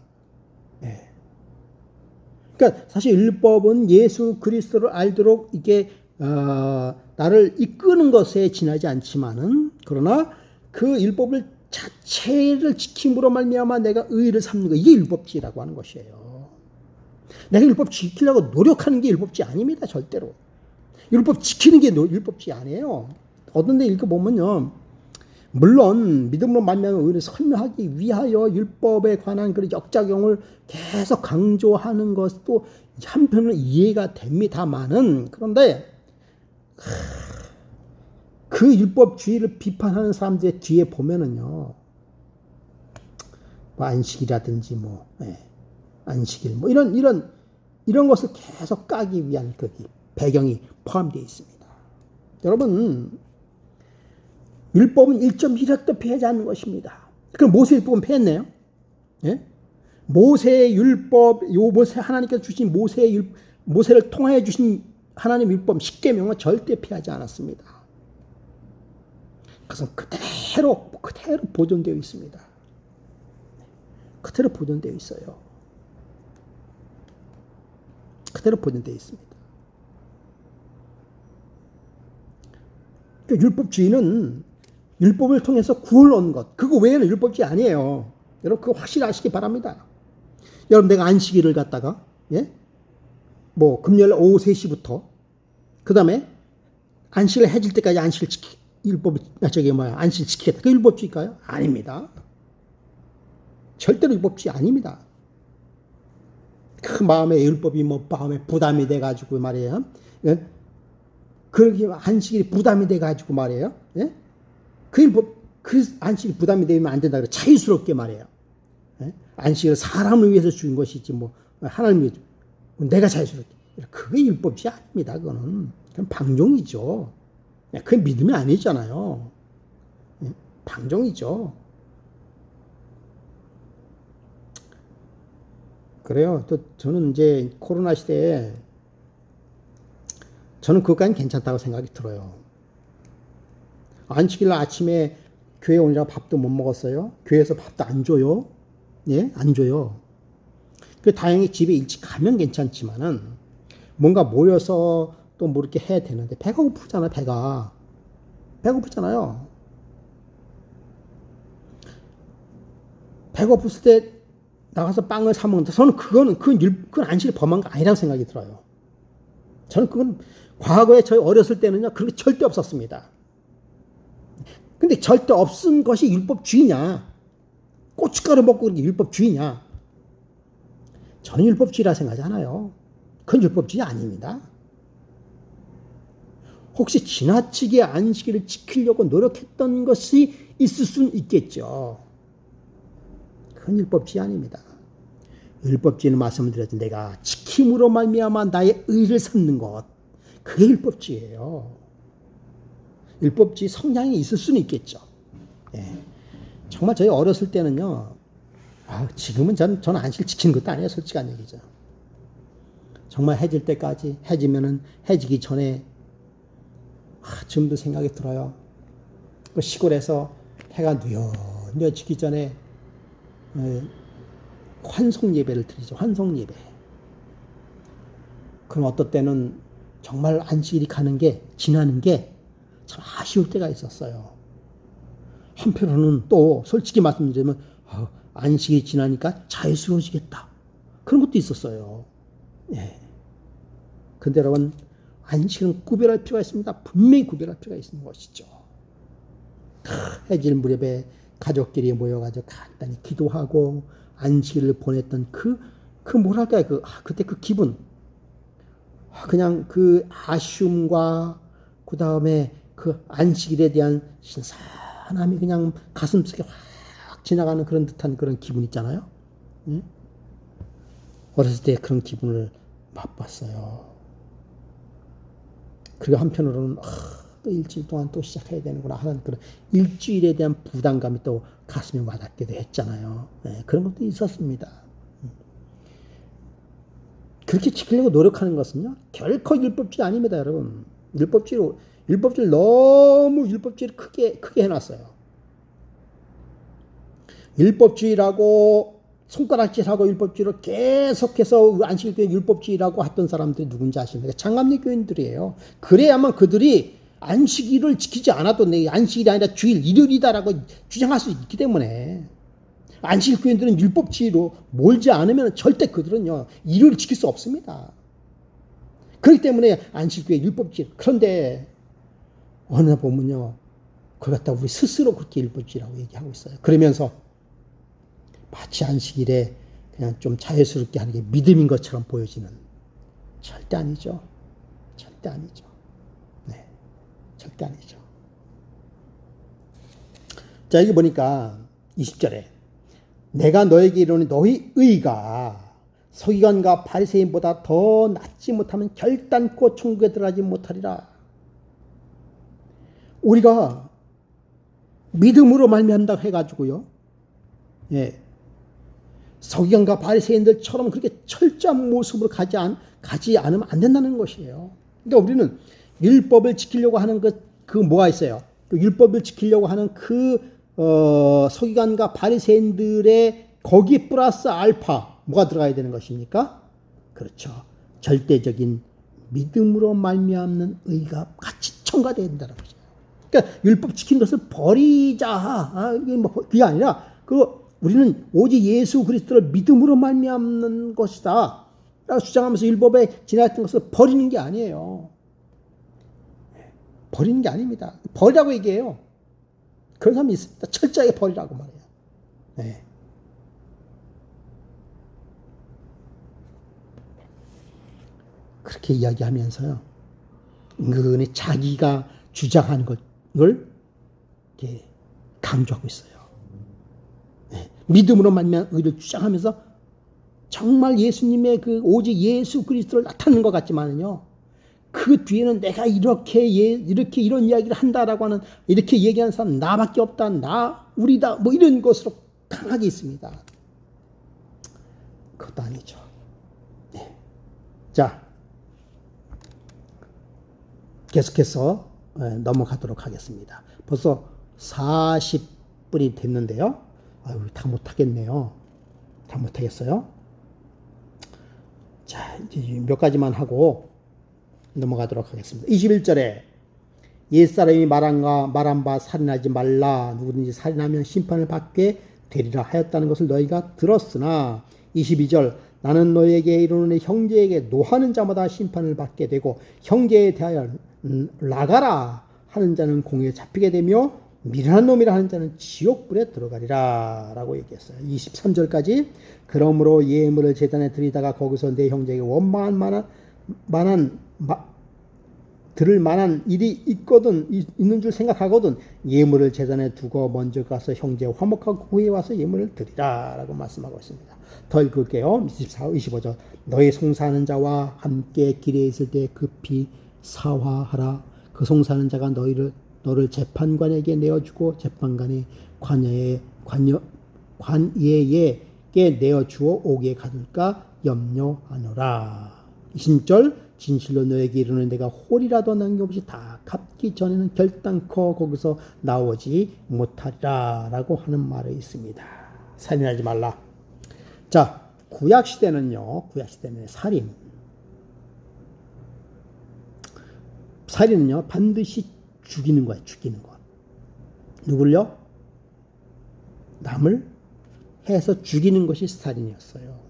네. 그러니까 사실 율법은 예수 그리스도를 알도록 이게 나를 이끄는 것에 지나지 않지만은 그러나 그 율법을 자체를 지킴으로 말미암아 내가 의를 삼는 것. 이게 율법주의라고 하는 것이에요. 내가 율법 지키려고 노력하는 게 율법주의 아닙니다. 절대로. 율법 지키는 게 율법주의 아니에요. 어떤 데 읽어보면요. 물론 믿음으로 말미암아 의를 설명하기 위하여 율법에 관한 그런 역작용을 계속 강조하는 것도 한편으로 이해가 됩니다만은 그런데 그 율법주의를 비판하는 사람들의 뒤에 보면은요. 안식이라든지 안식일 이런 것을 계속 까기 위한 그 배경이 포함되어 있습니다. 여러분, 율법은 1.1획도 피하지 않는 것입니다. 그럼 모세 율법은 피했네요. 예? 모세의 율법, 하나님께서 주신 모세를 통하여 주신 하나님 율법 10계명은 절대 피하지 않았습니다. 그것은 그대로 보존되어 있습니다. 그대로 보존되어 있어요. 그대로 보존되어 있습니다. 그러니까 율법주의는 율법을 통해서 구원을 얻는 것. 그거 외에는 율법주의 아니에요. 여러분 그거 확실히 아시기 바랍니다. 여러분 내가 안식일을 갖다가 금요일 오후 3시부터 그 다음에 안식일 해질 때까지 안식일 안식일 지키겠다. 그 율법주의일까요? 아닙니다. 절대로 율법주의 아닙니다. 그 마음에 율법이 마음에 부담이 돼가지고 말이에요. 예? 그렇게 안식일이 부담이 돼가지고 말이에요. 예? 그 율법, 그 안식일이 부담이 되면 안 된다. 자유스럽게 말이에요. 예? 안식일은 사람을 위해서 주인 것이지 하나님을 위해서 내가 자유스럽게. 그게 율법주의 아닙니다. 그건 방종이죠. 그게 믿음이 아니잖아요. 예? 방종이죠. 그래요. 또 저는 이제 코로나 시대에 저는 그것까지는 괜찮다고 생각이 들어요. 안식일 아침에 교회 오느라고 밥도 못 먹었어요. 교회에서 밥도 안 줘요. 예? 안 줘요. 그 다행히 집에 일찍 가면 괜찮지만은 뭔가 모여서 또 뭐 이렇게 해야 되는데 배가 고프잖아요. 배가 고프잖아요. 배가 고플 때 나가서 빵을 사 먹는다. 저는 그건 안식일 범한 거 아니라고 생각이 들어요. 저는 그건 과거에 저희 어렸을 때는요, 그런 게 절대 없었습니다. 근데 절대 없은 것이 율법주의냐? 고춧가루 먹고 그런 게 율법주의냐? 저는 율법주의라 생각하지 않아요. 그건 율법주의 아닙니다. 혹시 지나치게 안식일을 지키려고 노력했던 것이 있을 수는 있겠죠. 그건 율법주의 아닙니다. 율법주의는 말씀드렸죠. 내가 지킴으로 말미암아 나의 의를 삼는 것. 그게 율법주의예요. 율법주의 성향이 있을 수는 있겠죠. 예. 정말 저희 어렸을 때는요. 지금은 저는 안식일 지키는 것도 아니에요. 솔직한 얘기죠. 정말 해질 때까지 해지면은 해지기 전에 지금도 생각이 들어요. 그 시골에서 해가 뉘어뉘어 지기 전에 환송 예배를 드리죠. 환송 예배. 그럼 어떤 때는 정말 안식일이 지나는 게 참 아쉬울 때가 있었어요. 한편으로는 또 솔직히 말씀드리면 안식일이 지나니까 자유스러워지겠다. 그런 것도 있었어요. 예. 근데 여러분 안식일은 구별할 필요가 있습니다. 분명히 구별할 필요가 있는 것이죠. 해질 무렵에 가족끼리 모여가지고 간단히 기도하고 안식일을 보냈던 뭐랄까요, 그때 그 기분, 그냥 그 아쉬움과 그 다음에 그 안식일에 대한 신선함이 그냥 가슴속에 확 지나가는 그런 듯한 그런 기분 있잖아요. 응? 어렸을 때 그런 기분을 맛봤어요. 그리고 한편으로는 또 일주일 동안 또 시작해야 되는구나 하는 그런 일주일에 대한 부담감이 또 가슴에 와닿기도 했잖아요. 네, 그런 것도 있었습니다. 그렇게 지키려고 노력하는 것은요, 결코 율법주의 아닙니다, 여러분. 율법주의를 너무 율법주의를 크게 해놨어요. 율법주의라고 손가락질하고 율법주의로 계속해서 안식일교회 율법주의라고 했던 사람들이 누군지 아십니까? 장갑리 교인들이에요. 그래야만 그들이 안식일을 지키지 않아도 내 안식일이 아니라 주일, 일요일이다라고 주장할 수 있기 때문에 안식일 교인들은 율법주의로 몰지 않으면 절대 그들은요 일요일을 지킬 수 없습니다. 그렇기 때문에 안식일교회 율법주의. 그런데 어느 날 보면요 그걸 갖다 우리 스스로 그렇게 율법주의라고 얘기하고 있어요. 그러면서 마치 안식일에 그냥 좀 자유스럽게 하는 게 믿음인 것처럼 보여지는. 절대 아니죠. 절대 아니죠. 네, 절대 아니죠. 자, 여기 보니까 20절에 내가 너에게 이르노니 너희 의가 서기관과 바리새인보다 더 낫지 못하면 결단코 천국에 들어가지 못하리라. 우리가 믿음으로 말미암다 해가지고요. 예. 서기관과 바리새인들처럼 그렇게 철저한 모습으로 가지 않으면 안 된다는 것이에요. 그러니까 우리는 율법을 지키려고 하는 그 뭐가 있어요? 그 율법을 지키려고 하는 서기관과 바리새인들의 거기 플러스 알파 뭐가 들어가야 되는 것입니까? 그렇죠. 절대적인 믿음으로 말미암는 의가 같이 첨가되어야 된다는 거죠. 그러니까 율법 지킨 것을 버리자. 이게 그게 아니라 우리는 오직 예수 그리스도를 믿음으로 말미암는 것이다 라고 주장하면서 율법에 지나했던 것을 버리는 게 아니에요. 버리는 게 아닙니다. 버리라고 얘기해요. 그런 사람이 있습니다. 철저하게 버리라고 말해요. 네. 그렇게 이야기하면서요, 은근히 자기가 주장하는 걸 이렇게 강조하고 있어요. 네. 믿음으로 말미암아 의를 주장하면서 정말 예수님의 그 오직 예수 그리스도를 나타내는 것 같지만은요, 그 뒤에는 내가 이렇게 이런 이야기를 한다라고 하는, 이렇게 얘기하는 사람 나밖에 없다, 우리다, 뭐 이런 것으로 강하게 있습니다. 그것도 아니죠. 네. 자, 계속해서 넘어가도록 하겠습니다. 벌써 40분이 됐는데요. 아유, 다 못하겠네요. 다 못하겠어요. 자, 이제 몇 가지만 하고 넘어가도록 하겠습니다. 21절에 옛사람이 말한 바 살인하지 말라. 누구든지 살인하면 심판을 받게 되리라 하였다는 것을 너희가 들었으나, 22절 나는 너희에게 이르노니 형제에게 노하는 자마다 심판을 받게 되고 형제에 대하여 나가라 하는 자는 공에 잡히게 되며 미련한 놈이라 하는 자는 지옥불에 들어가리라 라고 얘기했어요. 23절까지 그러므로 예물을 제단에 드리다가 거기서 내 형제에게 원망할 들을 만한 일이 있는 줄 생각하거든 예물을 제단에 두고 먼저 가서 형제와 화목하고 구해 와서 예물을 드리라 라고 말씀하고 있습니다. 더 읽을게요. 24, 25절 너희 송사하는 자와 함께 길에 있을 때 급히 사화하라. 그 송사하는 자가 너를 재판관에게 내어주고 재판관이 관예에게 내어주어 옥에 가둘까 염려하노라. 20절 진실로 너에게 이르는 내가 홀이라도 남김없이 다 갚기 전에는 결단코 거기서 나오지 못하리라 라고 하는 말이 있습니다. 살인하지 말라. 자, 구약시대는요, 살인은요 반드시 죽이는 거예요. 죽이는 것. 누굴요? 남을 해서 죽이는 것이 살인이었어요.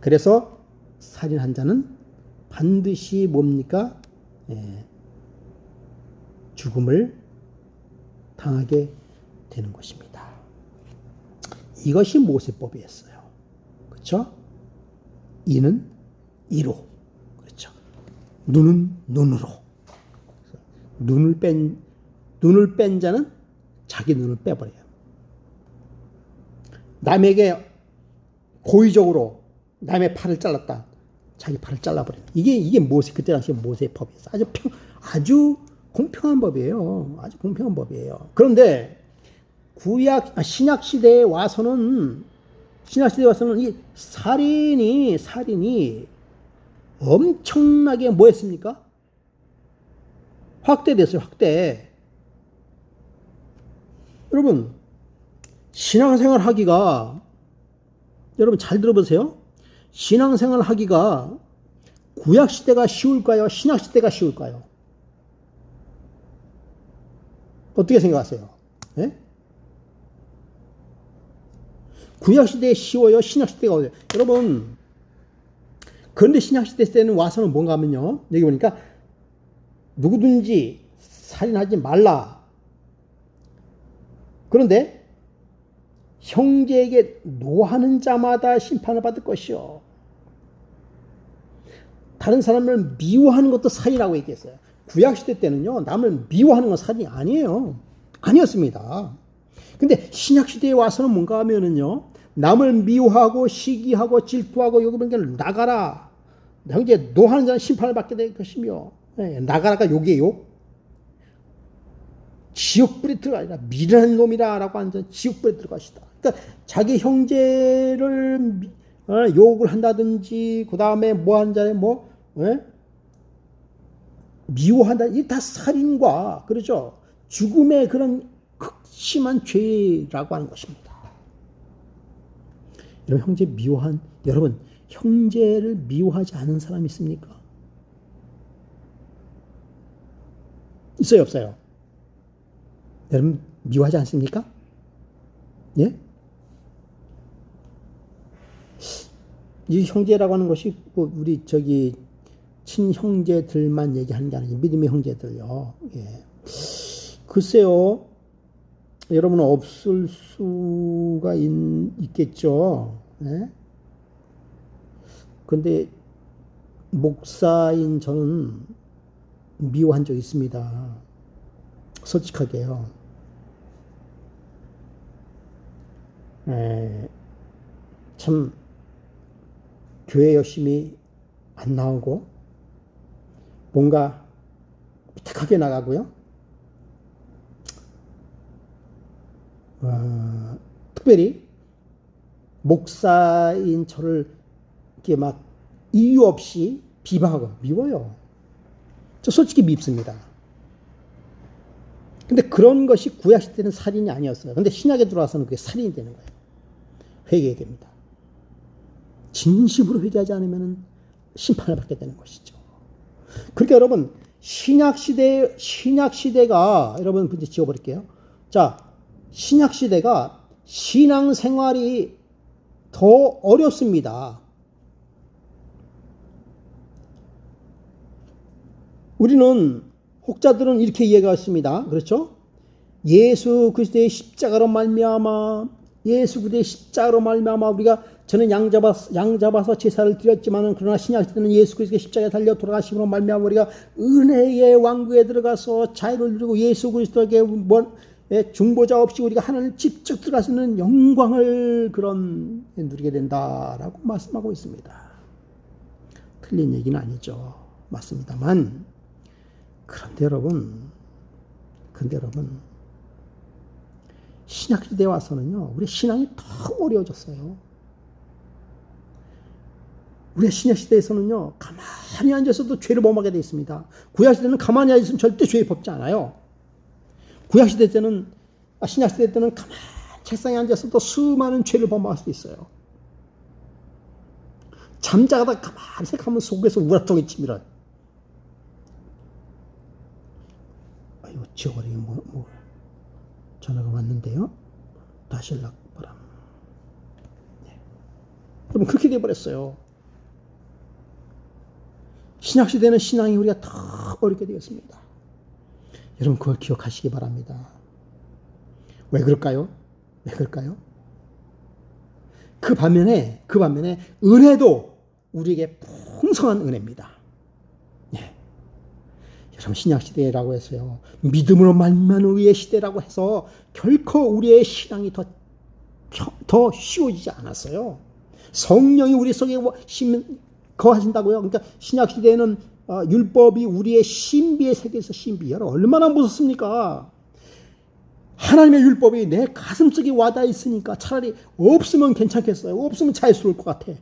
그래서 살인한 자는 반드시 뭡니까? 죽음을 당하게 되는 것입니다. 이것이 모세법이었어요. 그렇죠? 이는 이로. 그렇죠? 눈은 눈으로. 눈을 뺀 자는 자기 눈을 빼버려요. 남에게 고의적으로 남의 팔을 잘랐다. 자기 팔을 잘라버려요. 이게 그때 당시 모세의 법이었어요. 아주 공평한 법이에요. 아주 공평한 법이에요. 그런데 신약 시대에 와서는 이 살인이 엄청나게 뭐 했습니까? 확대됐어요. 확대. 여러분, 신앙생활 하기가, 여러분 잘 들어보세요. 신앙생활 하기가 구약시대가 쉬울까요? 신약시대가 쉬울까요? 어떻게 생각하세요? 네? 구약시대에 쉬워요? 신약시대가 어려워요? 여러분, 그런데 신약시대 때는 와서는 뭔가 하면요, 여기 보니까 누구든지 살인하지 말라. 그런데 형제에게 노하는 자마다 심판을 받을 것이요. 다른 사람을 미워하는 것도 살인이라고 얘기했어요. 구약시대 때는요, 남을 미워하는 건 살인이 아니에요. 아니었습니다. 근데 신약시대에 와서는 뭔가 하면은요, 남을 미워하고 시기하고 질투하고 여기 보니까 나가라. 형제 노하는 자는 심판을 받게 될 것이며, 나가라가 욕이에요. 지옥불에 들어가리라. 미련한 놈이라 라고 하는 자는 지옥불에 들어가시다. 그러니까 자기 형제를 욕을 한다든지, 그 다음에 뭐 한 자에 미워한다. 이게 다 살인과, 그렇죠? 죽음의 그런 극심한 죄라고 하는 것입니다. 여러분, 형제를 미워하지 않은 사람이 있습니까? 있어요, 없어요? 여러분, 미워하지 않습니까? 예? 이 형제라고 하는 것이, 우리 친형제들만 얘기하는 게 아니지 믿음의 형제들요. 예. 글쎄요, 여러분은 없을 수가 있겠죠. 예? 근데 목사인 저는 미워한 적 있습니다. 솔직하게요. 참 교회 열심히 안 나오고 뭔가 삐딱하게 나가고요. 특별히 목사인 저를 이렇게 막 이유 없이 비방하고 미워요. 저 솔직히 밉습니다. 근데 그런 것이 구약시대는 살인이 아니었어요. 근데 신약에 들어와서는 그게 살인이 되는 거예요. 회개해야 됩니다. 진심으로 회개하지 않으면 심판을 받게 되는 것이죠. 그러니까 여러분, 신약시대가, 여러분, 이제 지워버릴게요. 자, 신약시대가 신앙생활이 더 어렵습니다. 우리는, 혹자들은 이렇게 이해했습니다. 그렇죠? 예수 그리스도의 십자가로 말미암아, 예수 그리스도의 십자가로 말미암아 우리가 저는 양 잡아서 제사를 드렸지만은 그러나 신약시대는 예수 그리스도의 십자가에 달려 돌아가심으로 말미암아 우리가 은혜의 왕국에 들어가서 자유를 누리고 예수 그리스도에게 중보자 없이 우리가 하나님을 직접 들어갈 수 있는 영광을 누리게 된다라고 말씀하고 있습니다. 틀린 얘기는 아니죠. 맞습니다만 그런데 여러분 신약시대에 와서는요 우리 신앙이 더 어려워졌어요. 우리 신약시대에서는요 가만히 앉아서도 죄를 범하게 되어 있습니다. 구약시대는 가만히 앉아서는 절대 죄에 법지 않아요. 구약시대 때는 신약시대 때는 가만히 책상에 앉아서도 수많은 죄를 범할 수 있어요. 잠자다가 가만히 생각하면 속에서 우라통이 치밀어요. 아이고 지워버리기 전화가 왔는데요. 다시 연락 바람. 네. 여러분 그렇게 돼버렸어요. 신약시대는 신앙이 우리가 더 어렵게 되었습니다. 여러분 그걸 기억하시기 바랍니다. 왜 그럴까요? 그 반면에 은혜도 우리에게 풍성한 은혜입니다. 예. 여러분 신약시대라고 해서요 믿음으로 말미암은 우리의 시대라고 해서 결코 우리의 신앙이 더 쉬워지지 않았어요. 성령이 우리 속에 거하신다고요. 그러니까 신약시대에는 율법이 우리의 신비의 세계에서 신비. 여러분 얼마나 무섭습니까? 하나님의 율법이 내 가슴속에 와닿아 있으니까 차라리 없으면 괜찮겠어요. 없으면 자유스러울 것 같아.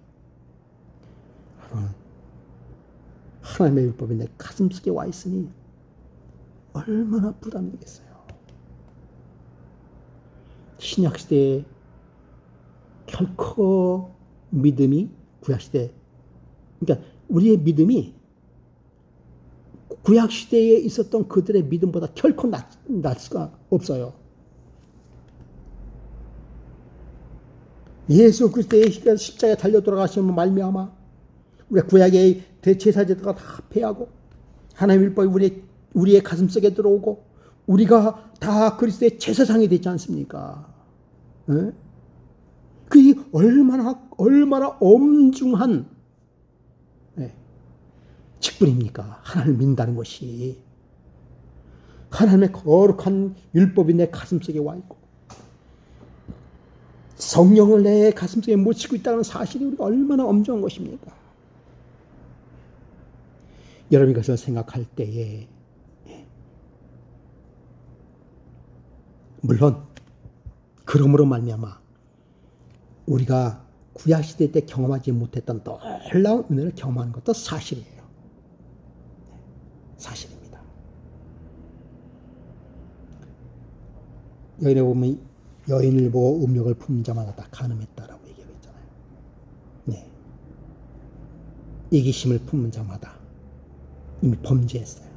하나님의 율법이 내 가슴속에 와 있으니 얼마나 부담이 되겠어요. 신약시대에 결코 믿음이 구약시대 그러니까 우리의 믿음이 구약시대에 있었던 그들의 믿음보다 결코 낮을 수가 없어요. 예수 그리스도의 십자가에 달려 돌아가시면 말미암아 우리가 구약의 대제사제도가 다 패하고 하나님의 율법이 우리의 가슴속에 들어오고 우리가 다 그리스도의 제사장이 되지 않습니까? 네? 그게 얼마나 엄중한 직분입니까? 하나님을 믿는다는 것이. 하나님의 거룩한 율법이 내 가슴속에 와 있고 성령을 내 가슴속에 묻히고 있다는 사실이 우리가 얼마나 엄중한 것입니까? 여러분이 그것을 생각할 때에 물론 그러므로 말미암아 우리가 구약시대 때 경험하지 못했던 놀라운 은혜를 경험하는 것도 사실이에요. 사실입니다. 여인에 보면 여인을 보고 음욕을 품는 자마다 다 간음했다라고 얘기하고 있잖아요. 네. 이기심을 품는 자마다 이미 범죄했어요.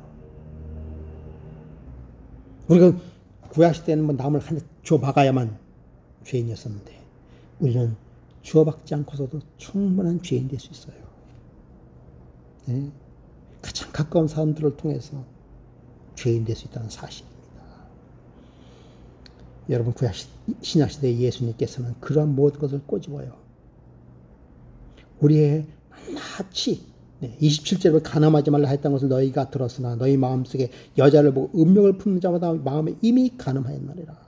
우리가 구약시대는 뭐 남을 한 대 줘박아야만 죄인이었었는데 우리는 주어박지 않고서도 충분한 죄인 될 수 있어요. 네. 가장 가까운 사람들을 통해서 죄인 될 수 있다는 사실입니다. 여러분, 신약시대 예수님께서는 그러한 모든 것을 꼬집어요. 우리의 낱낱이 27절에 가늠하지 말라 했던 것을 너희가 들었으나 너희 마음속에 여자를 보고 음욕을 품는 자마다 마음에 이미 가늠하였느니라.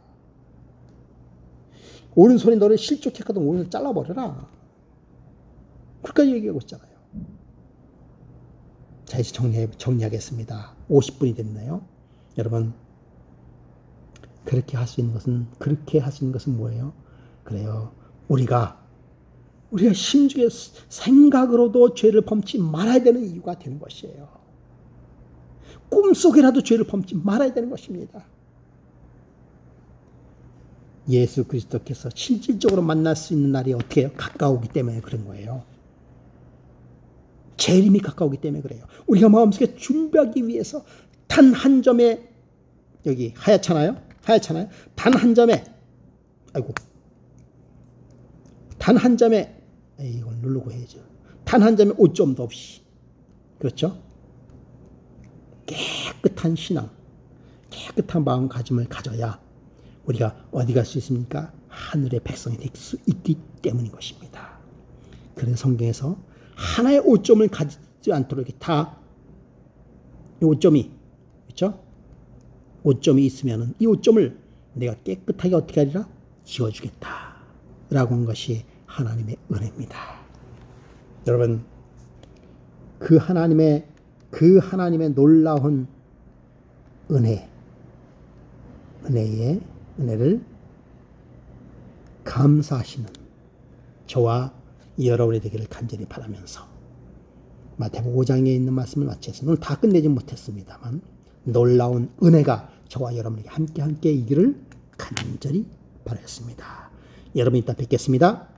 오른손이 너를 실족했거든 오른손 잘라버려라. 그렇게까지 얘기하고 있잖아요. 자, 이제 정리하겠습니다. 50분이 됐나요? 여러분, 그렇게 할 수 있는 것은 뭐예요? 그래요. 우리가 심중에 생각으로도 죄를 범치 말아야 되는 이유가 되는 것이에요. 꿈속에라도 죄를 범치 말아야 되는 것입니다. 예수 그리스도께서 실질적으로 만날 수 있는 날이 어떻게 해요? 가까우기 때문에 그런 거예요. 재림이 가까우기 때문에 그래요. 우리가 마음속에 준비하기 위해서 단 한 점에, 여기 하얗잖아요? 단 한 점에, 단 한 점에, 이걸 누르고 해야죠. 단 한 점에 오점도 없이. 그렇죠? 깨끗한 신앙, 깨끗한 마음가짐을 가져야 우리가 어디 갈 수 있습니까? 하늘의 백성이 될 수 있기 때문인 것입니다. 그래서 성경에서 하나의 오점을 가지지 않도록 다 이 오점이, 그렇죠? 오점이 있으면은 이 오점을 내가 깨끗하게 어떻게 하리라? 지워주겠다. 라고 한 것이 하나님의 은혜입니다. 여러분, 그 하나님의 놀라운 은혜를 감사하시는 저와 여러분이 되기를 간절히 바라면서 마태복음 5장에 있는 말씀을 마치겠습니다. 오늘 다 끝내지 못했습니다만 놀라운 은혜가 저와 여러분에게 함께 있기를 간절히 바라겠습니다. 여러분, 이따 뵙겠습니다.